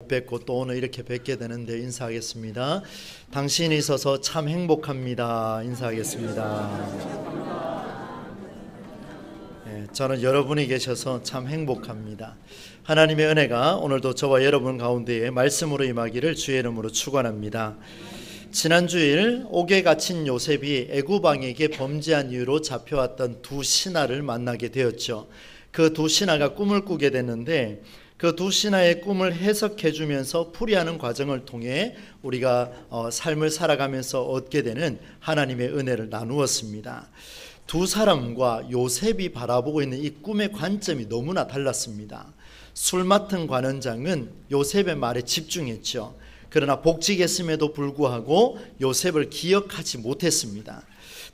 뵙고 또 오늘 이렇게 뵙게 되는데 인사하겠습니다. 당신이 있어서 참 행복합니다. 인사하겠습니다. 저는 여러분이 계셔서 참 행복합니다. 하나님의 은혜가 오늘도 저와 여러분 가운데에 말씀으로 임하기를 주의 이름으로 축원합니다. 지난 주일 옥에 갇힌 요셉이 애굽 왕에게 범죄한 이유로 잡혀왔던 두 신하를 만나게 되었죠. 그 두 신하가 꿈을 꾸게 됐는데 그 두 신하의 꿈을 해석해 주면서 풀이하는 과정을 통해 우리가 삶을 살아가면서 얻게 되는 하나님의 은혜를 나누었습니다. 두 사람과 요셉이 바라보고 있는 이 꿈의 관점이 너무나 달랐습니다. 술 맡은 관원장은 요셉의 말에 집중했죠. 그러나 복직했음에도 불구하고 요셉을 기억하지 못했습니다.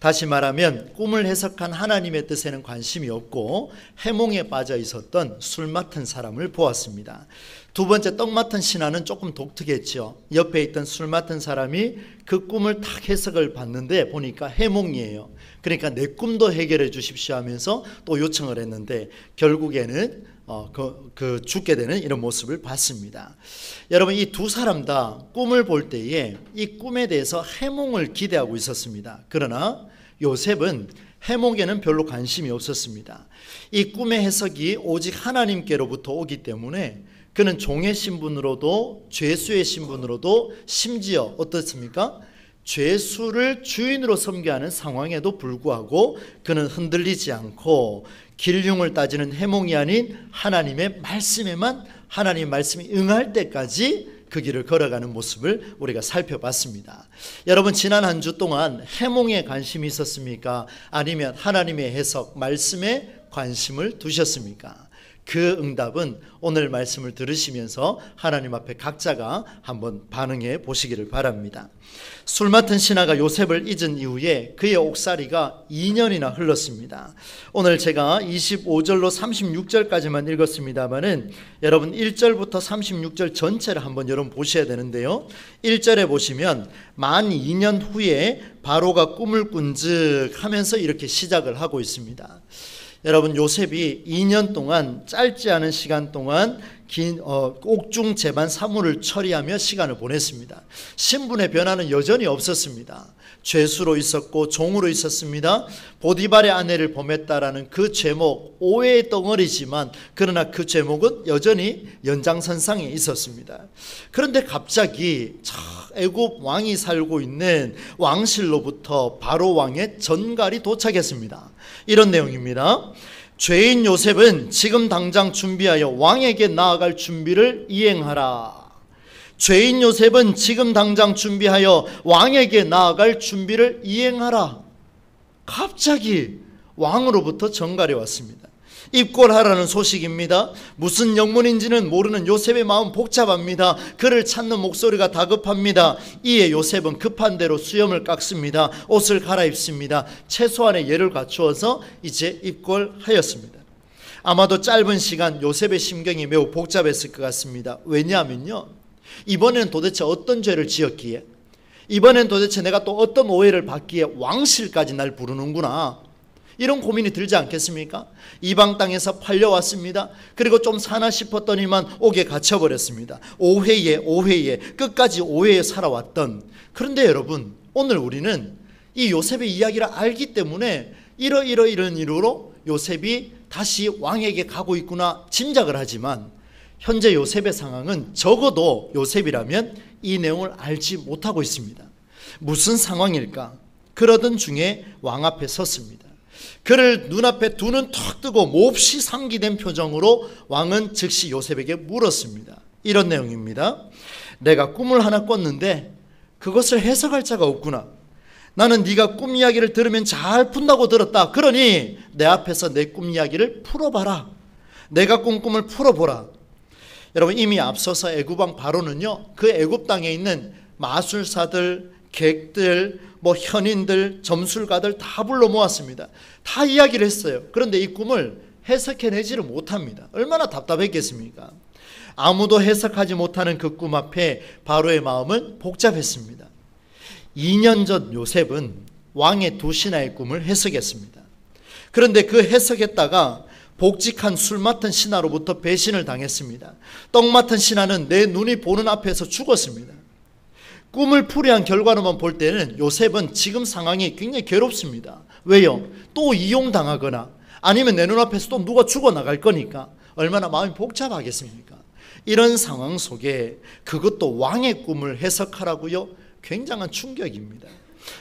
다시 말하면 꿈을 해석한 하나님의 뜻에는 관심이 없고 해몽에 빠져 있었던 술 맡은 사람을 보았습니다. 두 번째 떡 맡은 신하는 조금 독특했죠. 옆에 있던 술 맡은 사람이 그 꿈을 탁 해석을 봤는데 보니까 해몽이에요. 그러니까 내 꿈도 해결해 주십시오 하면서 또 요청을 했는데 결국에는 죽게 되는 이런 모습을 봤습니다. 여러분, 이 두 사람 다 꿈을 볼 때에 이 꿈에 대해서 해몽을 기대하고 있었습니다. 그러나 요셉은 해몽에는 별로 관심이 없었습니다. 이 꿈의 해석이 오직 하나님께로부터 오기 때문에 그는 종의 신분으로도 죄수의 신분으로도 심지어 어떻습니까? 죄수를 주인으로 섬겨하는 상황에도 불구하고 그는 흔들리지 않고 길흉을 따지는 해몽이 아닌 하나님의 말씀에만 하나님 말씀이 응할 때까지 그 길을 걸어가는 모습을 우리가 살펴봤습니다. 여러분, 지난 한 주 동안 해몽에 관심이 있었습니까? 아니면 하나님의 해석, 말씀에 관심을 두셨습니까? 그 응답은 오늘 말씀을 들으시면서 하나님 앞에 각자가 한번 반응해 보시기를 바랍니다. 술 맡은 신하가 요셉을 잊은 이후에 그의 옥살이가 2년이나 흘렀습니다. 오늘 제가 25절로 36절까지만 읽었습니다만은 여러분 1절부터 36절 전체를 한번 여러분 보셔야 되는데요. 1절에 보시면 만 2년 후에 바로가 꿈을 꾼즉 하면서 이렇게 시작을 하고 있습니다. 여러분, 요셉이 2년 동안 짧지 않은 시간 동안 긴 옥중 재반 사무를 처리하며 시간을 보냈습니다. 신분의 변화는 여전히 없었습니다. 죄수로 있었고 종으로 있었습니다. 보디발의 아내를 범했다라는 그 죄목, 오해의 덩어리지만 그러나 그 죄목은 여전히 연장선상에 있었습니다. 그런데 갑자기 애굽 왕이 살고 있는 왕실로부터 바로 왕의 전갈이 도착했습니다. 이런 내용입니다. 죄인 요셉은 지금 당장 준비하여 왕에게 나아갈 준비를 이행하라. 죄인 요셉은 지금 당장 준비하여 왕에게 나아갈 준비를 이행하라. 갑자기 왕으로부터 전갈이 왔습니다. 입궐하라는 소식입니다. 무슨 영문인지는 모르는 요셉의 마음 복잡합니다. 그를 찾는 목소리가 다급합니다. 이에 요셉은 급한 대로 수염을 깎습니다. 옷을 갈아입습니다. 최소한의 예를 갖추어서 이제 입궐하였습니다. 아마도 짧은 시간 요셉의 심경이 매우 복잡했을 것 같습니다. 왜냐하면요, 이번에는 도대체 어떤 죄를 지었기에, 이번엔 도대체 내가 또 어떤 오해를 받기에 왕실까지 날 부르는구나, 이런 고민이 들지 않겠습니까? 이방 땅에서 팔려왔습니다. 그리고 좀 사나 싶었더니만 옥에 갇혀버렸습니다. 오해에 끝까지 오해에 살아왔던. 그런데 여러분, 오늘 우리는 이 요셉의 이야기를 알기 때문에 이런 이유로 요셉이 다시 왕에게 가고 있구나 짐작을 하지만 현재 요셉의 상황은 적어도 요셉이라면 이 내용을 알지 못하고 있습니다. 무슨 상황일까? 그러던 중에 왕 앞에 섰습니다. 그를 눈앞에 두 눈 턱 뜨고 몹시 상기된 표정으로 왕은 즉시 요셉에게 물었습니다. 이런 내용입니다. 내가 꿈을 하나 꿨는데 그것을 해석할 자가 없구나. 나는 네가 꿈 이야기를 들으면 잘 푼다고 들었다. 그러니 내 앞에서 내 꿈 이야기를 풀어봐라. 내가 꾼 꿈을 풀어보라. 여러분, 이미 앞서서 애굽왕 바로는요, 그 애굽 땅에 있는 마술사들, 객들, 현인들, 점술가들 다 불러 모았습니다. 다 이야기를 했어요. 그런데 이 꿈을 해석해내지를 못합니다. 얼마나 답답했겠습니까? 아무도 해석하지 못하는 그 꿈 앞에 바로의 마음은 복잡했습니다. 2년 전 요셉은 왕의 두 신하의 꿈을 해석했습니다. 그런데 그 해석했다가 복직한 술 맡은 신하로부터 배신을 당했습니다. 떡 맡은 신하는 내 눈이 보는 앞에서 죽었습니다. 꿈을 풀이한 결과로만 볼 때는 요셉은 지금 상황이 굉장히 괴롭습니다. 왜요? 또 이용당하거나 아니면 내 눈앞에서 또 누가 죽어나갈 거니까 얼마나 마음이 복잡하겠습니까? 이런 상황 속에 그것도 왕의 꿈을 해석하라고요? 굉장한 충격입니다.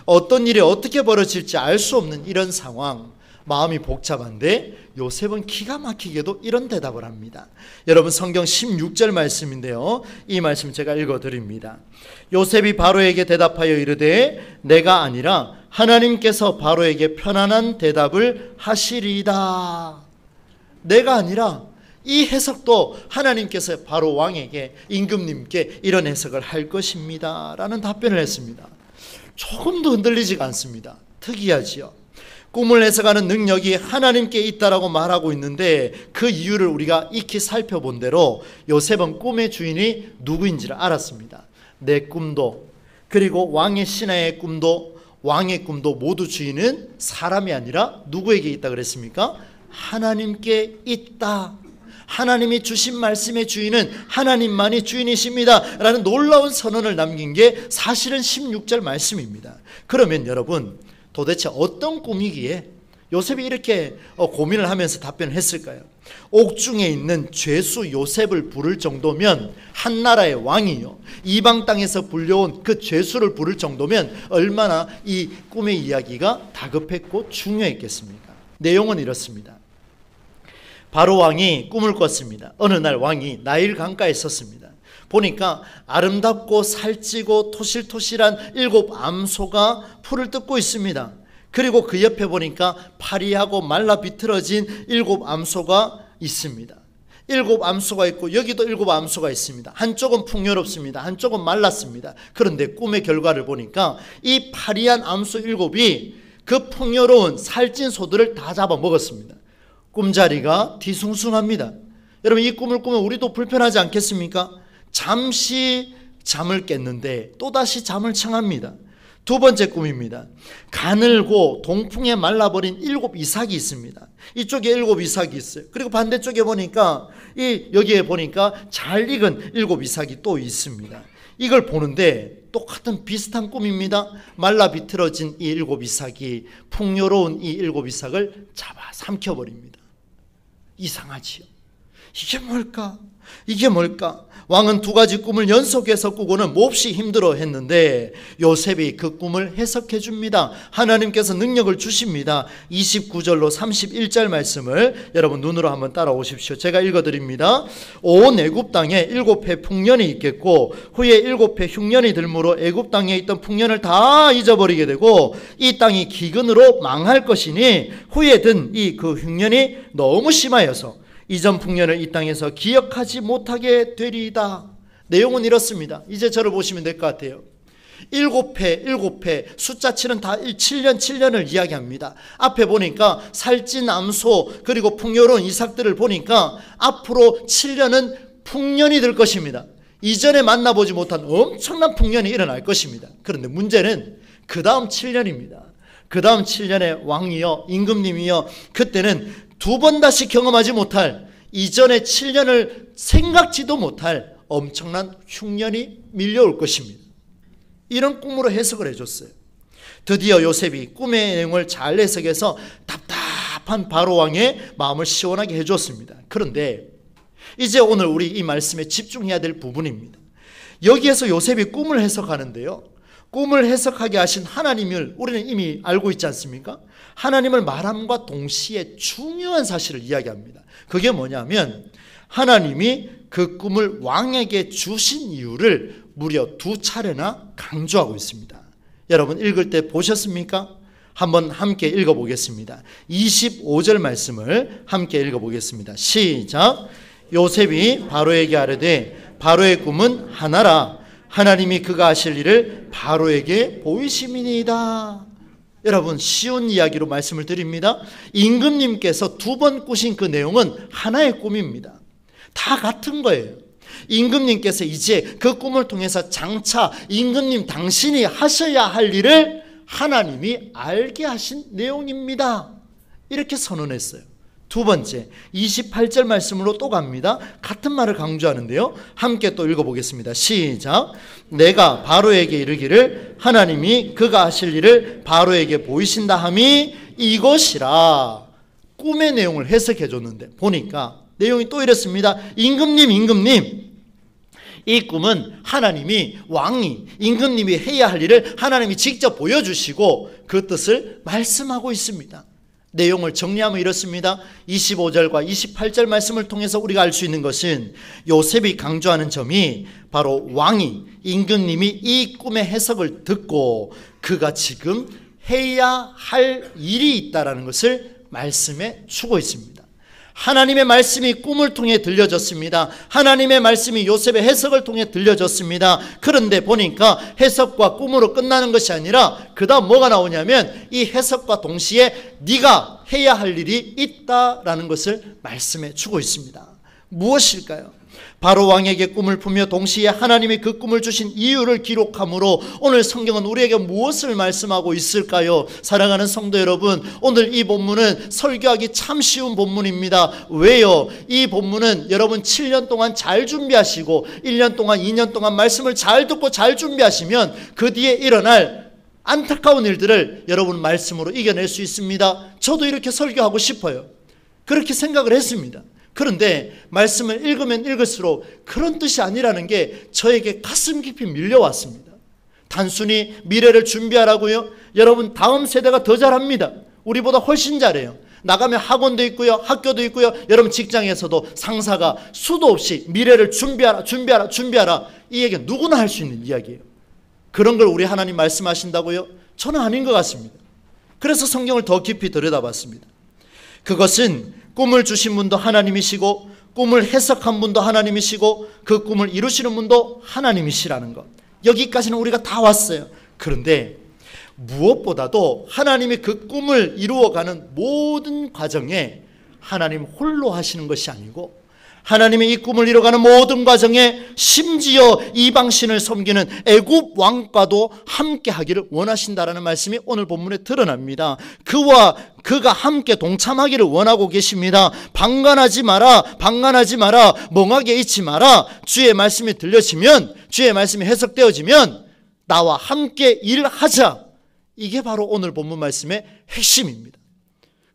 어떤 일이 어떻게 벌어질지 알 수 없는 이런 상황, 마음이 복잡한데 요셉은 기가 막히게도 이런 대답을 합니다. 여러분 성경 16절 말씀인데요, 이 말씀 제가 읽어드립니다. 요셉이 바로에게 대답하여 이르되 내가 아니라 하나님께서 바로에게 편안한 대답을 하시리이다. 내가 아니라, 이 해석도 하나님께서 바로 왕에게, 임금님께 이런 해석을 할 것입니다 라는 답변을 했습니다. 조금도 흔들리지가 않습니다. 특이하지요. 꿈을 해석하는 능력이 하나님께 있다라고 말하고 있는데 그 이유를 우리가 익히 살펴본 대로 요셉은 꿈의 주인이 누구인지를 알았습니다. 내 꿈도, 그리고 왕의 신하의 꿈도, 왕의 꿈도 모두 주인은 사람이 아니라 누구에게 있다 그랬습니까? 하나님께 있다. 하나님이 주신 말씀의 주인은 하나님만이 주인이십니다 라는 놀라운 선언을 남긴 게 사실은 16절 말씀입니다. 그러면 여러분, 도대체 어떤 꿈이기에 요셉이 이렇게 고민을 하면서 답변을 했을까요? 옥중에 있는 죄수 요셉을 부를 정도면, 한 나라의 왕이요, 이방 땅에서 불려온 그 죄수를 부를 정도면 얼마나 이 꿈의 이야기가 다급했고 중요했겠습니까? 내용은 이렇습니다. 바로 왕이 꿈을 꿨습니다. 어느 날 왕이 나일 강가에 섰습니다. 보니까 아름답고 살찌고 토실토실한 7 암소가 풀을 뜯고 있습니다. 그리고 그 옆에 보니까 파리하고 말라 비틀어진 7 암소가 있습니다. 7 암소가 있고 여기도 7 암소가 있습니다. 한쪽은 풍요롭습니다. 한쪽은 말랐습니다. 그런데 꿈의 결과를 보니까 이 파리한 암소 7이 그 풍요로운 살찐 소들을 다 잡아먹었습니다. 꿈자리가 뒤숭숭합니다. 여러분, 이 꿈을 꾸면 우리도 불편하지 않겠습니까? 잠시 잠을 깼는데 또다시 잠을 청합니다. 두 번째 꿈입니다. 가늘고 동풍에 말라버린 7 이삭이 있습니다. 이쪽에 7 이삭이 있어요. 그리고 반대쪽에 보니까 여기에 보니까 잘 익은 7 이삭이 또 있습니다. 이걸 보는데 똑같은 비슷한 꿈입니다. 말라 비틀어진 이 7 이삭이 풍요로운 이 7 이삭을 잡아 삼켜버립니다. 이상하지요. 이게 뭘까? 이게 뭘까? 왕은 2가지 꿈을 연속해서 꾸고는 몹시 힘들어 했는데 요셉이 그 꿈을 해석해 줍니다. 하나님께서 능력을 주십니다. 29절로 31절 말씀을 여러분 눈으로 한번 따라오십시오. 제가 읽어드립니다. 온 애굽 땅에 7해 풍년이 있겠고 후에 7해 흉년이 들므로 애굽 땅에 있던 풍년을 다 잊어버리게 되고 이 땅이 기근으로 망할 것이니 후에 든 이 그 흉년이 너무 심하여서 이전 풍년을 이 땅에서 기억하지 못하게 되리이다. 내용은 이렇습니다. 이제 저를 보시면 될 것 같아요. 7회 숫자치는 다 7년을 이야기합니다. 앞에 보니까 살찐 암소 그리고 풍요로운 이삭들을 보니까 앞으로 7년은 풍년이 될 것입니다. 이전에 만나보지 못한 엄청난 풍년이 일어날 것입니다. 그런데 문제는 그 다음 7년입니다. 그 다음 7년의 왕이요, 임금님이요, 그때는 2번 다시 경험하지 못할, 이전의 7년을 생각지도 못할 엄청난 흉년이 밀려올 것입니다. 이런 꿈으로 해석을 해줬어요. 드디어 요셉이 꿈의 내용을 잘 해석해서 답답한 바로왕의 마음을 시원하게 해줬습니다. 그런데 이제 오늘 우리 이 말씀에 집중해야 될 부분입니다. 여기에서 요셉이 꿈을 해석하는데요, 꿈을 해석하게 하신 하나님을 우리는 이미 알고 있지 않습니까? 하나님을 말함과 동시에 중요한 사실을 이야기합니다. 그게 뭐냐면 하나님이 그 꿈을 왕에게 주신 이유를 무려 2차례나 강조하고 있습니다. 여러분 읽을 때 보셨습니까? 한번 함께 읽어보겠습니다. 25절 말씀을 함께 읽어보겠습니다. 시작. 요셉이 바로에게 아뢰되 바로의 꿈은 하나라. 하나님이 그가 하실 일을 바로에게 보이심이니이다. 여러분, 쉬운 이야기로 말씀을 드립니다. 임금님께서 2번 꾸신 그 내용은 하나의 꿈입니다. 다 같은 거예요. 임금님께서 이제 그 꿈을 통해서 장차 임금님 당신이 하셔야 할 일을 하나님이 알게 하신 내용입니다. 이렇게 선언했어요. 두 번째 28절 말씀으로 또 갑니다. 같은 말을 강조하는데요. 함께 또 읽어보겠습니다. 시작. 내가 바로에게 이르기를 하나님이 그가 하실 일을 바로에게 보이신다 함이 이것이라. 꿈의 내용을 해석해 줬는데 보니까 내용이 또 이랬습니다. 임금님, 이 꿈은 하나님이 왕이 임금님이 해야 할 일을 하나님이 직접 보여주시고 그 뜻을 말씀하고 있습니다. 내용을 정리하면 이렇습니다. 25절과 28절 말씀을 통해서 우리가 알 수 있는 것은 요셉이 강조하는 점이 바로 왕이 임금님이 이 꿈의 해석을 듣고 그가 지금 해야 할 일이 있다는 것을 말씀에 주고 있습니다. 하나님의 말씀이 꿈을 통해 들려졌습니다. 하나님의 말씀이 요셉의 해석을 통해 들려졌습니다. 그런데 보니까 해석과 꿈으로 끝나는 것이 아니라 그 다음 뭐가 나오냐면 이 해석과 동시에 네가 해야 할 일이 있다라는 것을 말씀해 주고 있습니다. 무엇일까요? 바로 왕에게 꿈을 품며 동시에 하나님이 그 꿈을 주신 이유를 기록함으로 오늘 성경은 우리에게 무엇을 말씀하고 있을까요? 사랑하는 성도 여러분, 오늘 이 본문은 설교하기 참 쉬운 본문입니다. 왜요? 이 본문은 여러분 7년 동안 잘 준비하시고 1년 동안 2년 동안 말씀을 잘 듣고 잘 준비하시면 그 뒤에 일어날 안타까운 일들을 여러분 말씀으로 이겨낼 수 있습니다. 저도 이렇게 설교하고 싶어요. 그렇게 생각을 했습니다. 그런데 말씀을 읽으면 읽을수록 그런 뜻이 아니라는 게 저에게 가슴 깊이 밀려왔습니다. 단순히 미래를 준비하라고요? 여러분 다음 세대가 더 잘합니다. 우리보다 훨씬 잘해요. 나가면 학원도 있고요, 학교도 있고요, 여러분 직장에서도 상사가 수도 없이 미래를 준비하라 이 얘기 누구나 할 수 있는 이야기예요. 그런 걸 우리 하나님 말씀하신다고요? 저는 아닌 것 같습니다. 그래서 성경을 더 깊이 들여다봤습니다. 그것은 꿈을 주신 분도 하나님이시고 꿈을 해석한 분도 하나님이시고 그 꿈을 이루시는 분도 하나님이시라는 것, 여기까지는 우리가 다 왔어요. 그런데 무엇보다도 하나님이 그 꿈을 이루어가는 모든 과정에 하나님 홀로 하시는 것이 아니고 하나님이 이 꿈을 이뤄가는 모든 과정에 심지어 이방신을 섬기는 애굽 왕과도 함께 하기를 원하신다라는 말씀이 오늘 본문에 드러납니다. 그가 함께 동참하기를 원하고 계십니다. 방관하지 마라, 멍하게 있지 마라. 주의 말씀이 들려지면, 주의 말씀이 해석되어지면 나와 함께 일하자. 이게 바로 오늘 본문 말씀의 핵심입니다.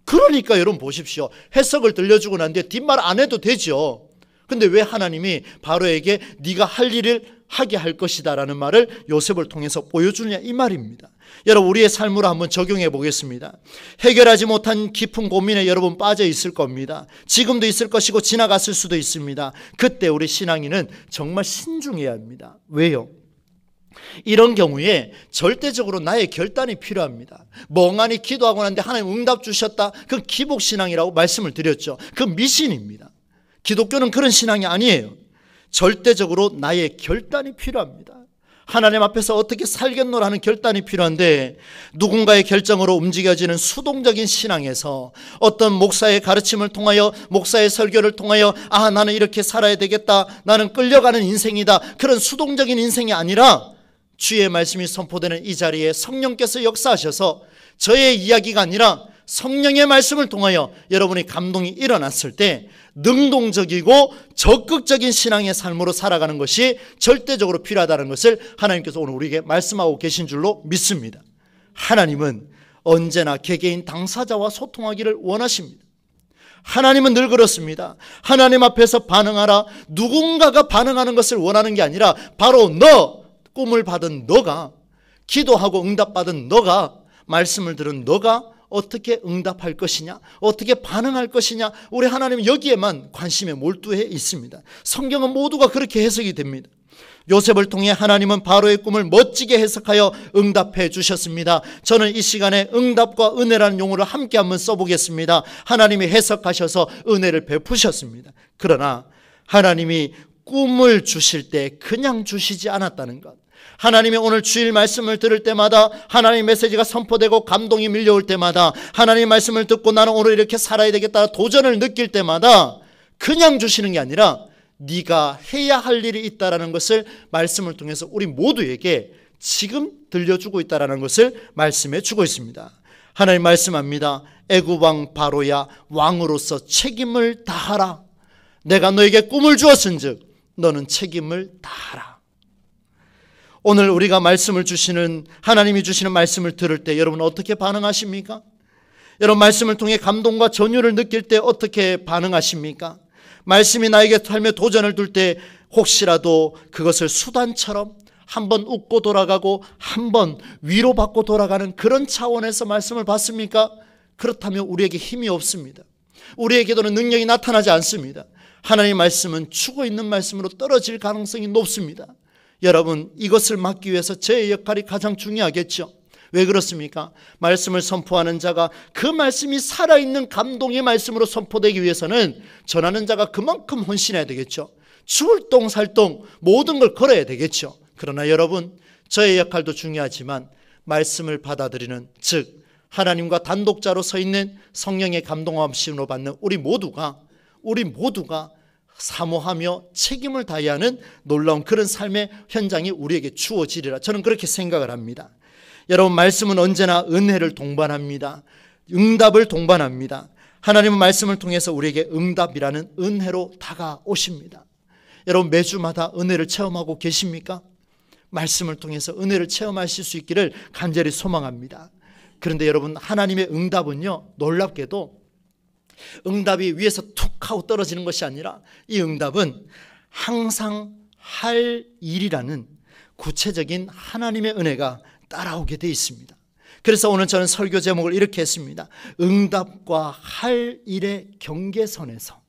그러니까 여러분 보십시오. 해석을 들려주고 난 뒤에 뒷말 안 해도 되죠. 근데 왜 하나님이 바로에게 네가 할 일을 하게 할 것이다 라는 말을 요셉을 통해서 보여주느냐 이 말입니다. 여러분 우리의 삶으로 한번 적용해 보겠습니다. 해결하지 못한 깊은 고민에 여러분 빠져 있을 겁니다. 지금도 있을 것이고 지나갔을 수도 있습니다. 그때 우리 신앙인은 정말 신중해야 합니다. 왜요? 이런 경우에 절대적으로 나의 결단이 필요합니다. 멍하니 기도하고 났는데 하나님 응답 주셨다. 그건 기복신앙이라고 말씀을 드렸죠. 그건 미신입니다. 기독교는 그런 신앙이 아니에요. 절대적으로 나의 결단이 필요합니다. 하나님 앞에서 어떻게 살겠노라는 결단이 필요한데 누군가의 결정으로 움직여지는 수동적인 신앙에서 어떤 목사의 가르침을 통하여 목사의 설교를 통하여 나는 이렇게 살아야 되겠다, 나는 끌려가는 인생이다, 그런 수동적인 인생이 아니라 주의 말씀이 선포되는 이 자리에 성령께서 역사하셔서 저의 이야기가 아니라 성령의 말씀을 통하여 여러분의 감동이 일어났을 때 능동적이고 적극적인 신앙의 삶으로 살아가는 것이 절대적으로 필요하다는 것을 하나님께서 오늘 우리에게 말씀하고 계신 줄로 믿습니다. 하나님은 언제나 개개인 당사자와 소통하기를 원하십니다. 하나님은 늘 그렇습니다. 하나님 앞에서 반응하라. 누군가가 반응하는 것을 원하는 게 아니라 바로 너, 꿈을 받은 너가, 기도하고 응답받은 너가, 말씀을 들은 너가 어떻게 응답할 것이냐, 어떻게 반응할 것이냐, 우리 하나님은 여기에만 관심에 몰두해 있습니다. 성경은 모두가 그렇게 해석이 됩니다. 요셉을 통해 하나님은 바로의 꿈을 멋지게 해석하여 응답해 주셨습니다. 저는 이 시간에 응답과 은혜라는 용어를 함께 한번 써보겠습니다. 하나님이 해석하셔서 은혜를 베푸셨습니다. 그러나 하나님이 꿈을 주실 때 그냥 주시지 않았다는 것, 하나님이 오늘 주일 말씀을 들을 때마다 하나님의 메시지가 선포되고 감동이 밀려올 때마다 하나님의 말씀을 듣고 나는 오늘 이렇게 살아야 되겠다 도전을 느낄 때마다 그냥 주시는 게 아니라 네가 해야 할 일이 있다는 것을 말씀을 통해서 우리 모두에게 지금 들려주고 있다는 것을 말씀해 주고 있습니다. 하나님 말씀합니다. 애굽 왕 바로야, 왕으로서 책임을 다하라. 내가 너에게 꿈을 주었은즉 너는 책임을 다하라. 오늘 우리가 말씀을 주시는, 하나님이 주시는 말씀을 들을 때 여러분 어떻게 반응하십니까? 여러분 말씀을 통해 감동과 전율을 느낄 때 어떻게 반응하십니까? 말씀이 나에게 삶에 도전을 둘 때 혹시라도 그것을 수단처럼 한번 웃고 돌아가고 한번 위로받고 돌아가는 그런 차원에서 말씀을 받습니까? 그렇다면 우리에게 힘이 없습니다. 우리에게도는 능력이 나타나지 않습니다. 하나님의 말씀은 죽어있는 말씀으로 떨어질 가능성이 높습니다. 여러분, 이것을 막기 위해서 저의 역할이 가장 중요하겠죠. 왜 그렇습니까? 말씀을 선포하는 자가 그 말씀이 살아있는 감동의 말씀으로 선포되기 위해서는 전하는 자가 그만큼 헌신해야 되겠죠. 죽을 똥살똥 모든 걸 걸어야 되겠죠. 그러나 여러분, 저의 역할도 중요하지만 말씀을 받아들이는, 즉 하나님과 단독자로 서 있는 성령의 감동함심으로 받는 우리 모두가 사모하며 책임을 다해야 하는 놀라운 그런 삶의 현장이 우리에게 주어지리라, 저는 그렇게 생각을 합니다. 여러분, 말씀은 언제나 은혜를 동반합니다. 응답을 동반합니다. 하나님은 말씀을 통해서 우리에게 응답이라는 은혜로 다가오십니다. 여러분, 매주마다 은혜를 체험하고 계십니까? 말씀을 통해서 은혜를 체험하실 수 있기를 간절히 소망합니다. 그런데 여러분, 하나님의 응답은요, 놀랍게도 응답이 위에서 툭 하고 떨어지는 것이 아니라 이 응답은 항상 할 일이라는 구체적인 하나님의 은혜가 따라오게 되어 있습니다. 그래서 오늘 저는 설교 제목을 이렇게 했습니다. 응답과 할 일의 경계선에서.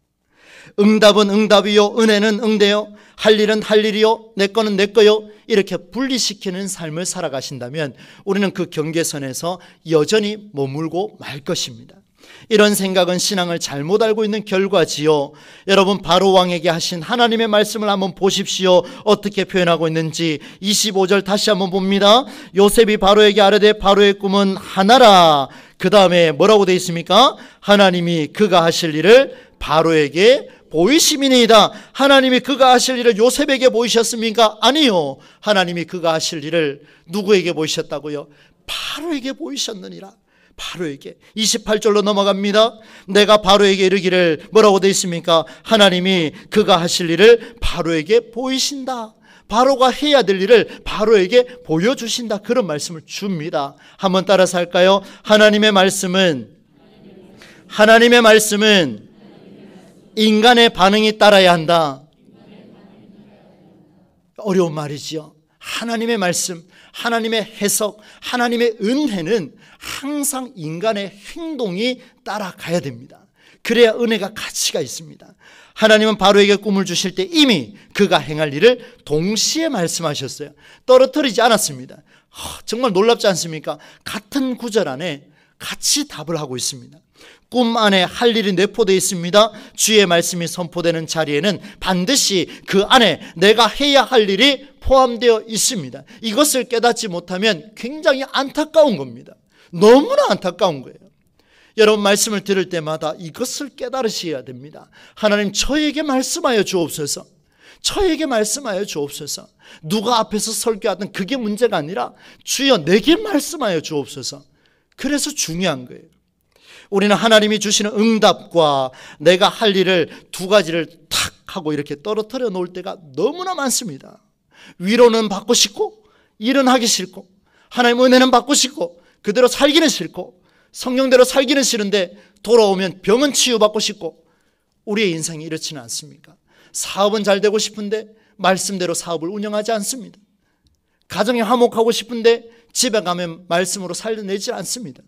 응답은 응답이요, 은혜는 응대요, 할 일은 할 일이요, 내 거는 내 거요, 이렇게 분리시키는 삶을 살아가신다면 우리는 그 경계선에서 여전히 머물고 말 것입니다. 이런 생각은 신앙을 잘못 알고 있는 결과지요. 여러분, 바로 왕에게 하신 하나님의 말씀을 한번 보십시오. 어떻게 표현하고 있는지 25절 다시 한번 봅니다. 요셉이 바로에게 아뢰되 바로의 꿈은 하나라. 그 다음에 뭐라고 되어 있습니까? 하나님이 그가 하실 일을 바로에게 보이심이니이다. 하나님이 그가 하실 일을 요셉에게 보이셨습니까? 아니요. 하나님이 그가 하실 일을 누구에게 보이셨다고요? 바로에게 보이셨느니라. 바로에게. 28절로 넘어갑니다. 내가 바로에게 이르기를, 뭐라고 되어 있습니까? 하나님이 그가 하실 일을 바로에게 보이신다. 바로가 해야 될 일을 바로에게 보여주신다. 그런 말씀을 줍니다. 한번 따라서 할까요? 하나님의 말씀은 인간의 반응이 따라야 한다. 어려운 말이지요. 하나님의 말씀, 하나님의 해석, 하나님의 은혜는 항상 인간의 행동이 따라가야 됩니다. 그래야 은혜가 가치가 있습니다. 하나님은 바로에게 꿈을 주실 때 이미 그가 행할 일을 동시에 말씀하셨어요. 떨어뜨리지 않았습니다. 정말 놀랍지 않습니까? 같은 구절 안에 같이 답을 하고 있습니다. 꿈 안에 할 일이 내포되어 있습니다. 주의 말씀이 선포되는 자리에는 반드시 그 안에 내가 해야 할 일이 포함되어 있습니다. 이것을 깨닫지 못하면 굉장히 안타까운 겁니다. 너무나 안타까운 거예요. 여러분, 말씀을 들을 때마다 이것을 깨달으셔야 됩니다. 하나님, 저에게 말씀하여 주옵소서. 저에게 말씀하여 주옵소서. 누가 앞에서 설교하든 그게 문제가 아니라 주여 내게 말씀하여 주옵소서. 그래서 중요한 거예요. 우리는 하나님이 주시는 응답과 내가 할 일을 두 가지를 탁 하고 이렇게 떨어뜨려 놓을 때가 너무나 많습니다. 위로는 받고 싶고 일은 하기 싫고, 하나님 은혜는 받고 싶고 그대로 살기는 싫고, 성령대로 살기는 싫은데 돌아오면 병은 치유받고 싶고, 우리의 인생이 이렇지는 않습니까? 사업은 잘 되고 싶은데 말씀대로 사업을 운영하지 않습니다. 가정이 화목하고 싶은데 집에 가면 말씀으로 살려내지 않습니다.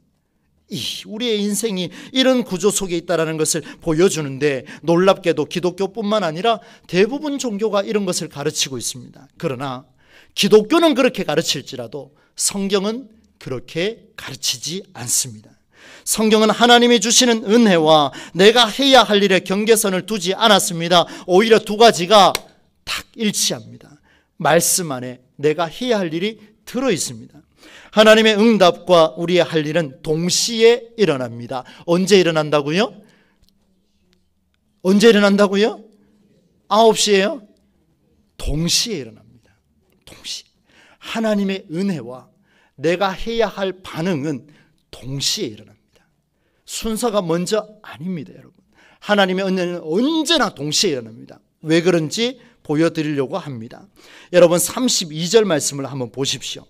우리의 인생이 이런 구조 속에 있다는 것을 보여주는데, 놀랍게도 기독교뿐만 아니라 대부분 종교가 이런 것을 가르치고 있습니다. 그러나 기독교는 그렇게 가르칠지라도 성경은 그렇게 가르치지 않습니다. 성경은 하나님이 주시는 은혜와 내가 해야 할 일에 경계선을 두지 않았습니다. 오히려 두 가지가 딱 일치합니다. 말씀 안에 내가 해야 할 일이 들어있습니다. 하나님의 응답과 우리의 할 일은 동시에 일어납니다. 언제 일어난다고요? 언제 일어난다고요? 9시에요? 동시에 일어납니다. 동시에. 하나님의 은혜와 내가 해야 할 반응은 동시에 일어납니다. 순서가 먼저 아닙니다, 여러분. 하나님의 은혜는 언제나 동시에 일어납니다. 왜 그런지 보여드리려고 합니다. 여러분 32절 말씀을 한번 보십시오.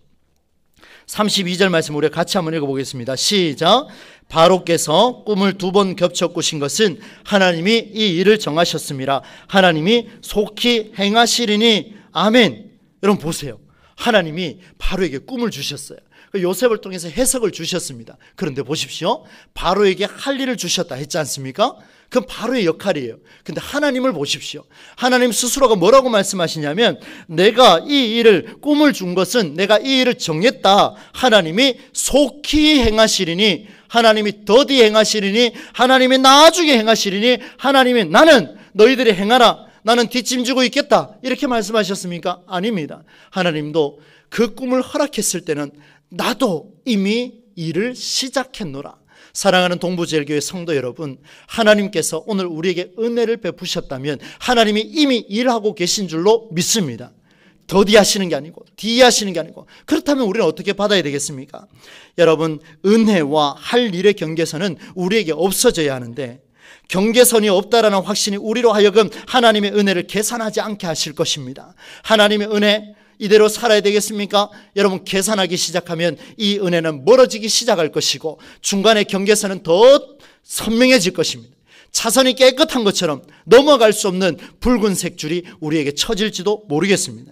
32절 말씀 우리 같이 한번 읽어보겠습니다. 시작. 바로께서 꿈을 2번 겹쳐 꾸신 것은 하나님이 이 일을 정하셨습니다. 하나님이 속히 행하시리니 아멘. 여러분 보세요. 하나님이 바로에게 꿈을 주셨어요. 요셉을 통해서 해석을 주셨습니다. 그런데 보십시오. 바로에게 할 일을 주셨다 했지 않습니까? 그건 바로의 역할이에요. 근데 하나님을 보십시오. 하나님 스스로가 뭐라고 말씀하시냐면 내가 이 일을 꿈을 준 것은 내가 이 일을 정했다. 하나님이 속히 행하시리니 하나님이 더디 행하시리니 하나님이 나중에 행하시리니 하나님이 나는 너희들이 행하라. 나는 뒷짐지고 있겠다. 이렇게 말씀하셨습니까? 아닙니다. 하나님도 그 꿈을 허락했을 때는 나도 이미 일을 시작했노라. 사랑하는 동부제일교회 성도 여러분, 하나님께서 오늘 우리에게 은혜를 베푸셨다면 하나님이 이미 일하고 계신 줄로 믿습니다. 더디하시는 게 아니고 뒤하시는 게 아니고. 그렇다면 우리는 어떻게 받아야 되겠습니까? 여러분, 은혜와 할 일의 경계선은 우리에게 없어져야 하는데 경계선이 없다라는 확신이 우리로 하여금 하나님의 은혜를 계산하지 않게 하실 것입니다. 하나님의 은혜 이대로 살아야 되겠습니까? 여러분, 계산하기 시작하면 이 은혜는 멀어지기 시작할 것이고 중간에 경계선은 더 선명해질 것입니다. 차선이 깨끗한 것처럼 넘어갈 수 없는 붉은색 줄이 우리에게 쳐질지도 모르겠습니다.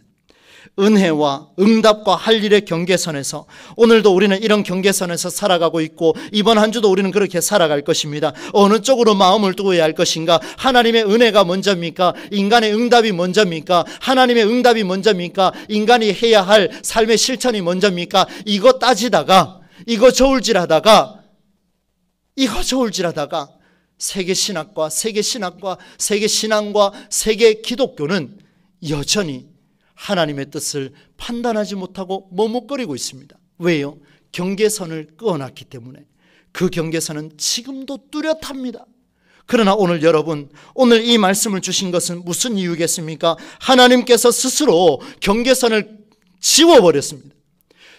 은혜와 응답과 할 일의 경계선에서 오늘도 우리는 이런 경계선에서 살아가고 있고 이번 한 주도 우리는 그렇게 살아갈 것입니다. 어느 쪽으로 마음을 두어야 할 것인가? 하나님의 은혜가 먼저입니까? 인간의 응답이 먼저입니까? 하나님의 응답이 먼저입니까? 인간이 해야 할 삶의 실천이 먼저입니까? 이거 따지다가 이거 저울질하다가 세계신학과 세계신앙과 세계 기독교는 여전히 하나님의 뜻을 판단하지 못하고 머뭇거리고 있습니다. 왜요? 경계선을 그어놨기 때문에. 그 경계선은 지금도 뚜렷합니다. 그러나 오늘 여러분, 오늘 이 말씀을 주신 것은 무슨 이유겠습니까? 하나님께서 스스로 경계선을 지워버렸습니다.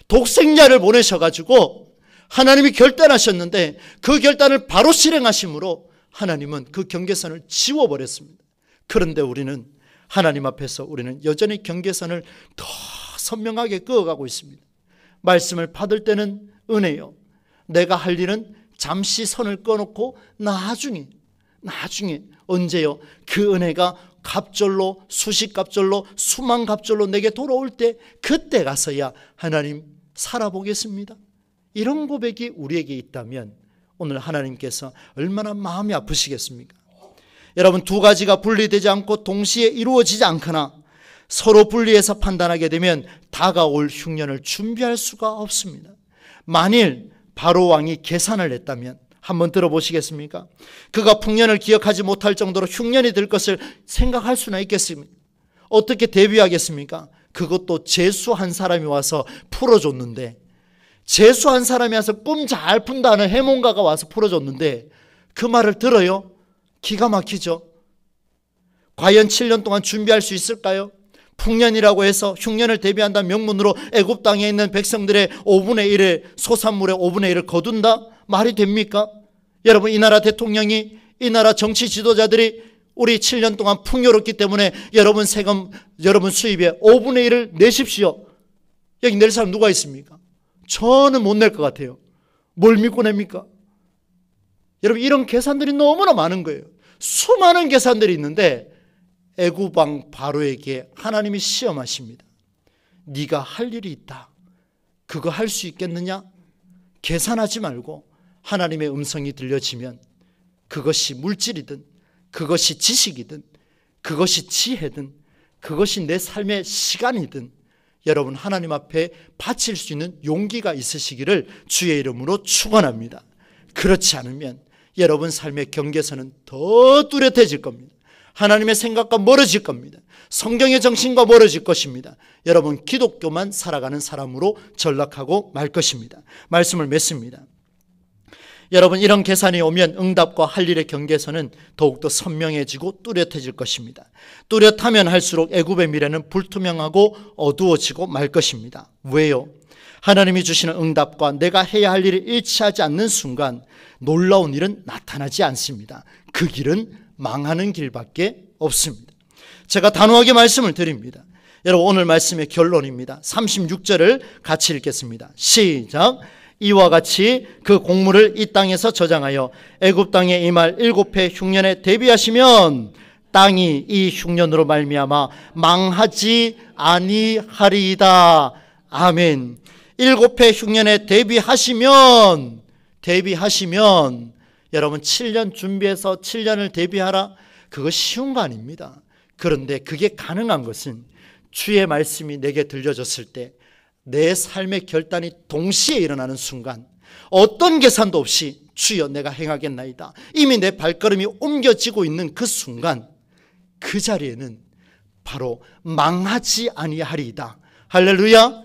독생자를 보내셔가지고 하나님이 결단하셨는데 그 결단을 바로 실행하심으로 하나님은 그 경계선을 지워버렸습니다. 그런데 우리는 하나님 앞에서 우리는 여전히 경계선을 더 선명하게 그어가고 있습니다. 말씀을 받을 때는 은혜요. 내가 할 일은 잠시 선을 꺼놓고 나중에 언제요? 그 은혜가 갑절로 수십갑절로 수만갑절로 내게 돌아올 때 그때 가서야 하나님 살아보겠습니다. 이런 고백이 우리에게 있다면 오늘 하나님께서 얼마나 마음이 아프시겠습니까? 여러분, 두 가지가 분리되지 않고 동시에 이루어지지 않거나 서로 분리해서 판단하게 되면 다가올 흉년을 준비할 수가 없습니다. 만일 바로 왕이 계산을 했다면 한번 들어보시겠습니까? 그가 풍년을 기억하지 못할 정도로 흉년이 될 것을 생각할 수나 있겠습니까? 어떻게 대비하겠습니까? 그것도 재수한 사람이 와서 풀어줬는데, 재수한 사람이 와서 꿈 잘 푼다는 해몽가가 와서 풀어줬는데 그 말을 들어요? 기가 막히죠. 과연 7년 동안 준비할 수 있을까요? 풍년이라고 해서 흉년을 대비한다는 명분으로 애굽 땅에 있는 백성들의 5분의 1의 소산물의 5분의 1을 거둔다? 말이 됩니까? 여러분, 이 나라 대통령이, 이 나라 정치 지도자들이 우리 7년 동안 풍요롭기 때문에 여러분 세금, 여러분 수입의 5분의 1을 내십시오. 여기 낼 사람 누가 있습니까? 저는 못 낼 것 같아요. 뭘 믿고 냅니까? 여러분, 이런 계산들이 너무나 많은 거예요. 수많은 계산들이 있는데 애굽 왕 바로에게 하나님이 시험하십니다. 네가 할 일이 있다. 그거 할 수 있겠느냐? 계산하지 말고 하나님의 음성이 들려지면 그것이 물질이든 그것이 지식이든 그것이 지혜든 그것이 내 삶의 시간이든 여러분 하나님 앞에 바칠 수 있는 용기가 있으시기를 주의 이름으로 축원합니다. 그렇지 않으면 여러분 삶의 경계선은 더 뚜렷해질 겁니다. 하나님의 생각과 멀어질 겁니다. 성경의 정신과 멀어질 것입니다. 여러분 기독교만 살아가는 사람으로 전락하고 말 것입니다. 말씀을 맺습니다. 여러분 이런 계산이 오면 응답과 할 일의 경계선은 더욱더 선명해지고 뚜렷해질 것입니다. 뚜렷하면 할수록 애굽의 미래는 불투명하고 어두워지고 말 것입니다. 왜요? 하나님이 주시는 응답과 내가 해야 할 일이 일치하지 않는 순간 놀라운 일은 나타나지 않습니다. 그 길은 망하는 길밖에 없습니다. 제가 단호하게 말씀을 드립니다. 여러분, 오늘 말씀의 결론입니다. 36절을 같이 읽겠습니다. 시작. 이와 같이 그 곡물을 이 땅에서 저장하여 애굽 땅에 임할 7해 흉년에 대비하시면 땅이 이 흉년으로 말미암아 망하지 아니하리이다. 아멘. 7해 흉년에 대비하시면 여러분 7년 준비해서 7년을 대비하라. 그거 쉬운 거 아닙니다. 그런데 그게 가능한 것은 주의 말씀이 내게 들려졌을 때 내 삶의 결단이 동시에 일어나는 순간 어떤 계산도 없이 주여 내가 행하겠나이다. 이미 내 발걸음이 옮겨지고 있는 그 순간 그 자리에는 바로 망하지 아니하리이다. 할렐루야.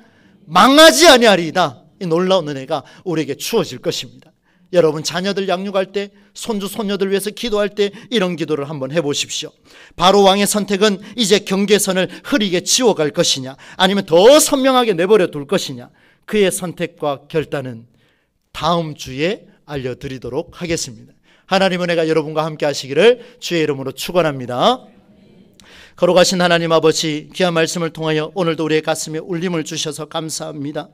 망하지 아니하리이다. 이 놀라운 은혜가 우리에게 주어질 것입니다. 여러분, 자녀들 양육할 때, 손주 손녀들 위해서 기도할 때 이런 기도를 한번 해보십시오. 바로 왕의 선택은 이제 경계선을 흐리게 지워갈 것이냐, 아니면 더 선명하게 내버려 둘 것이냐, 그의 선택과 결단은 다음 주에 알려드리도록 하겠습니다. 하나님 은혜가 여러분과 함께 하시기를 주의 이름으로 축원합니다. 거룩하신 하나님 아버지, 귀한 말씀을 통하여 오늘도 우리의 가슴에 울림을 주셔서 감사합니다.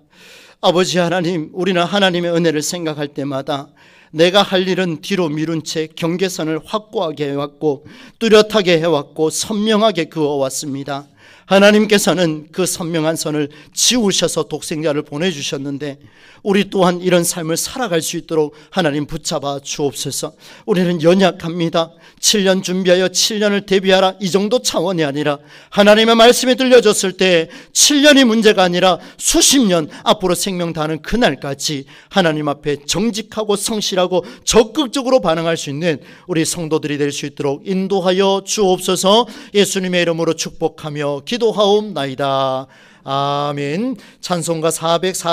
아버지 하나님, 우리는 하나님의 은혜를 생각할 때마다 내가 할 일은 뒤로 미룬 채 경계선을 확고하게 해왔고 뚜렷하게 해왔고 선명하게 그어왔습니다. 하나님께서는 그 선명한 선을 지우셔서 독생자를 보내주셨는데 우리 또한 이런 삶을 살아갈 수 있도록 하나님 붙잡아 주옵소서. 우리는 연약합니다. 7년 준비하여 7년을 대비하라, 이 정도 차원이 아니라 하나님의 말씀이 들려졌을 때 7년이 문제가 아니라 수십 년 앞으로 생명 다하는 그날까지 하나님 앞에 정직하고 성실하고 적극적으로 반응할 수 있는 우리 성도들이 될 수 있도록 인도하여 주옵소서. 예수님의 이름으로 축복하며 기도하옵나이다. 아멘. 찬송가 440